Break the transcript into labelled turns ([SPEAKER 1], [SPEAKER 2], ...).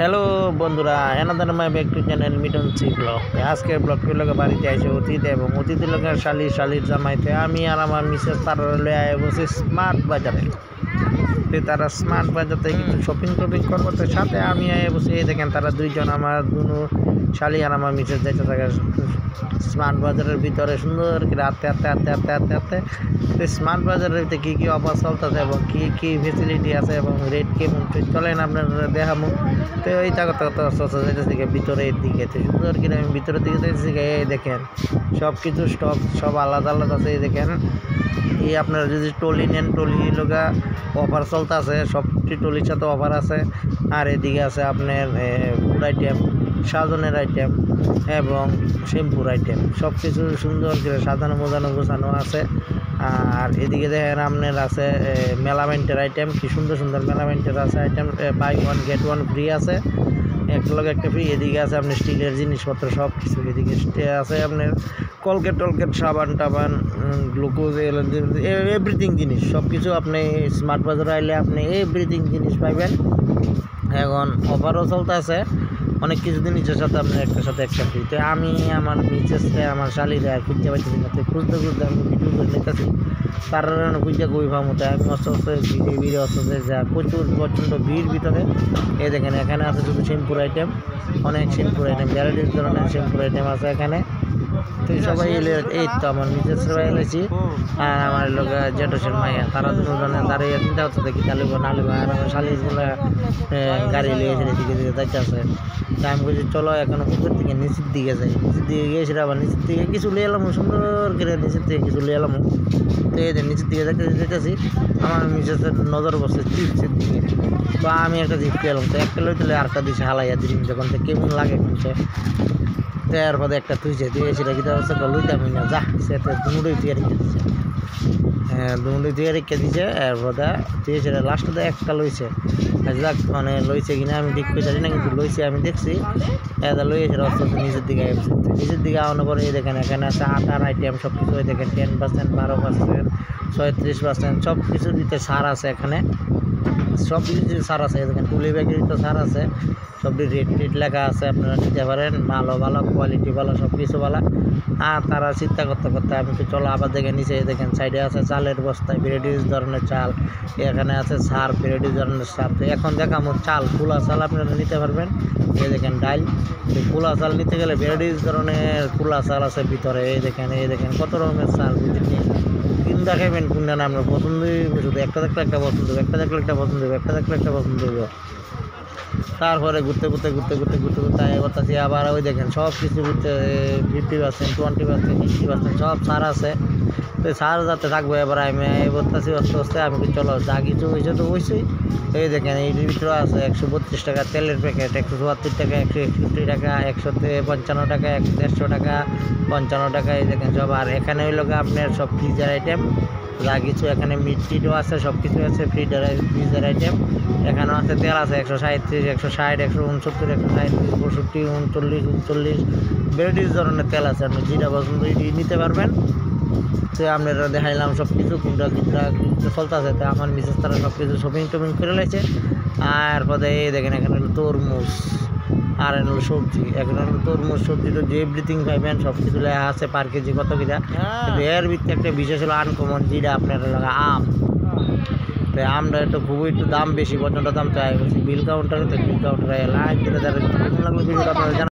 [SPEAKER 1] Hello বন্ধুরা, another my back to channel Miton C vlog. আজকের ব্লগটির লোকের বাড়িতে আসে অতিথি এবং অতিথি লোকের শালির জামাইতে আমি আর আমার মিসেস তারা লয়ে আয় বসে স্মার্ট বাজারে। তারা স্মার্ট বাজার থেকে কিছু শপিং করবো, তো সাথে আমি আয় বসে দেখেন তারা দুইজন আমার দুনো শালি আর আমার মিসেস যাইতে থাকে স্মার্ট বাজারের ভিতরে সুন্দর করে আতে তো স্মার্ট বাজারের ভিতরে কী কী অফার চলতেছে এবং কী কী ফেসিলিটি আছে এবং রেট কেমন চলেন আপনারা দেখাবো। তো এই যাইতেছে ভিতরের দিকে, তো সুন্দর করে আমি ভিতরের দিকে যাইতেছি। এই দেখেন সব কিছু স্টক সব আলাদা আছে। এই দেখেন এই আপনারা যদি টলি নেন, টলি লগা অফার চলতেছে, সবটি টলির সাথে অফার আছে। আর এদিকে আছে আপনার ফুড আইটেম, সাজনের আইটেম এবং শ্যাম্পুর আইটেম, সব কিছু সুন্দর করে সাজানো গোছানো আছে। আর এদিকে দেখেন আপনার আছে মেলামেন্টের আইটেম, কি সুন্দর মেলামেন্টের আছে item, buy one get one free আছে, একটা লগে একটা ফ্রি। এদিকে আছে আপনার স্টিলের জিনিসপত্র সব কিছু। এদিকে আছে আপনার কলগেট সাবান টাবান, গ্লুকোজ, এভরিথিং জিনিস সব কিছু আপনি স্মার্ট বাজারে আইলে আপনি এভরিথিং জিনিস পাইবেন। এখন অফারও চলতে আছে, অনেক কিছু জিনিসের সাথে আপনার একটার সাথে একটা ফ্রি। তো আমি আমার মিসেসকে আমার শালিরা খুঁজতে পাইতেছি না, তো খুঁজতে আমি ভিডিও করে নিতেছি তারা খুঁজতে কই ভাবো। তাই আমি অস্তে ভিড়ে যা প্রচুর প্রচণ্ড ভিড় ভিতরে। এই দেখেন এখানে আছে শুধু শ্যাম্পুর আইটেম, অনেক শ্যাম্পুর আইটেম, ভ্যারাইটিস ধরনের শ্যাম্পুর আইটেম আছে এখানে। তো সবাই এলে, এই তো আমার মিসেস সবাই এলেছি আর আমার লোক জেঠসের মাইয়া, তারা দুজনে দাঁড়িয়ে চিন্তা হচ্ছে দেখি তালিব না লিব। আর আমার শালিগুলো গাড়ি লিয়ে এদিকে যাইতে আছে। তা আমি বলছি চলো এখন উপর থেকে নিচের দিকে যাই। নিচের দিকে গিয়েছিল, আবার নিচের দিকে কিছু লিয়ে এলাম, সুন্দর করে নিচের থেকে কিছু লিয়ে এলাম। তো এই নিচের দিকে যেতেছি, আমার মিসেসের নজর বসে চিপসের দিকে। তো আমি একটা জিপ এলাম, তো একটা লইতে আরেকটা দিছে হালাইয়া দিন, যখন কেমন লাগে শুনছে। তো এরপরে একটা তুইছে দিয়ে সেটা কি হচ্ছে লইতাম না, যা সে তো দুটোই তুই রেখে দিচ্ছে। হ্যাঁ, দুটোই তুই রেখে দিচ্ছে। এরপরে তুই সেটা লাস্টে একটা লইছে, যাক মানে লইছে কিনা আমি ঠিক করে জানি না, কিন্তু লইছে আমি দেখছি। এটা লইয়ে সেটা অস্ত নিচের দিকে আসছে। নিচের দিকে আওয়ানোর পরে এই দেখেন এখানে আছে আটার আইটেম সব কিছু। দেখেন 10%, 12%, 36%, সব কিছুর দিতে ছাড় আছে এখানে, সব কিছু ছাড় আছে। দেখেন টুলি ব্যাগের তো ছাড় আছে, সবটি রেট লেখা আছে, আপনারা নিতে পারেন। ভালো কোয়ালিটি ভালো, সব কিছু ভালো। আর তারা চিন্তা করতে আমি তো চলো আবার দেখে নিচে দেখেন সাইডে আছে চালের বস্তায় ভ্যারাইটিস ধরনের চাল, এখানে আছে সার ভ্যারাইটিস ধরনের সার। তো এখন দেখামো চাল, পোলা চাল আপনারা নিতে পারবেন। এই দেখেন ডাইল, পোলা চাল নিতে গেলে ভ্যারাইটিস ধরনের পোলা চাল আছে ভিতরে। এই দেখেন কত রকমের চাল, বুঝলি কিন দেখাবেন কোনটা না আপনার পছন্দই। শুধু একটা দেখলে একটা পছন্দ হবে, একটা দেখলে একটা পছন্দ হবে, একটা দেখলে একটা পছন্দ হবে। তারপরে ঘুরতে তাই করতেছি আবার। ওই দেখেন সব কিছু ঘুরতে 50%, 20%, 80% সব ছাড় আছে। তো ছাড় যাতে থাকবো। এবার আমি বলতেছি আস্তে আমি চলো যা কিছু হয়েছে তো হয়েছেই। এই দেখেন এই ভিতরে আছে 132 টাকা তেলের প্যাকেট, 174 টাকা, 161 টাকা, 155 টাকা, 150 টাকা, 55 টাকা। এই দেখেন সব। আর এখানে হইল আপনার সব ফ্রিজের আইটেম যা কিছু, এখানে মিটও আছে, সব কিছু আছে ফ্রিজের আইটেম। এখানেও আছে তেল আছে 137, 160, 169, 137, 65, 39, ভ্যারাইটিস ধরনের তেল আছে। আপনি যেটা পছন্দ নিতে পারবেন। তো আপনারা দেখাইলাম সব কিছু কোনটা চলতে আছে। তো আমার মিসেস তারা সব কিছু শপিং করে লেছে। আর পরে এই দেখেন এখানে হলো তরমুজ, আর হলো সবজি। এখন হলো তরমুজ সবজি তো যে এভরিথিং পাইবেন, সব কিছু লেখা আছে পার কেজি কত কিনা। এর ভিতরে একটা বিশেষ হলো আনকমন, যেটা আপনার লাগা আম। তো আমটা খুবই দাম বেশি, প্রচণ্ড দাম। তাই বলছি বিল কাউন্টারে, তো বিল কাউন্টারে লাইন করে কেমন লাগলো ভিডিওটা আপনারা